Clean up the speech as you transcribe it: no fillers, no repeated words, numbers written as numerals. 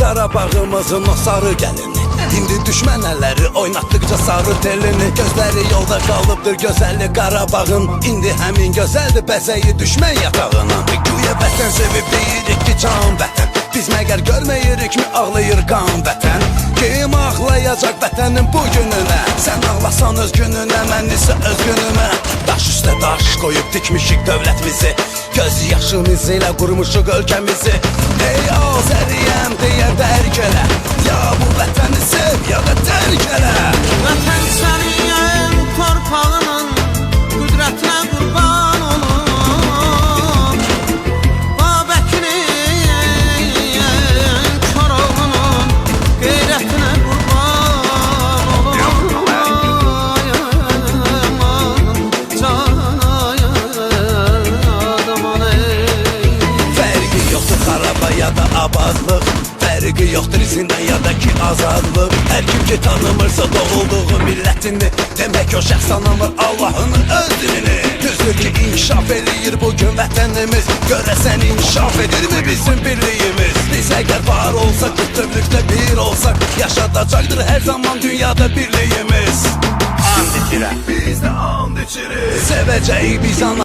Qarabağımızın o sarı gəlini. İndi düşmən əlləri oynatdıqca sarı telini. Gözləri yolda qalıbdır gözəlli Qarabağın. İndi həmin gözəldir bəzəyi düşmən yatağına. Güya vətən sevib deyirik ki can vətən. Biz məgər görməyirik mi ağlayır qan vətən. Kim ağlayacaq vətənin bu gününə? Sən ağlasan öz gününə, mən isə öz günümə. Daş üstə daş qoyub dikmişik dövlətimizi. Göz yaşımız ilə qurmuşuq ölkəmizi. Ey Azəriyəm deyə dərk elə. Ya bu vətəni sev ya da tərk elə. Vətən sənin torpağının qüdrətinə qurban olum. Babəkinin Koroğlunun qeyrətinə qurban olum. Fərqi yoxdur xaraba ya da abadlıq. Fərqi yoxdur izindən ya da ki azadlıq. Hər kim ki tanımırsa doğulduğu millətini, demək o şəxs tanımır Allah'ın öz dilini. Düzdür ki inkişaf eləyir bugün vətənimiz. Görəsən inkişaf edirmi bizim birliyimiz? Biz əgər var olsak, bütövlükdə bir olsak, yaşadacaqdır hər zaman dünyada birliyimiz. And içirəm, biz də and içirik. Sevəcəyik biz ana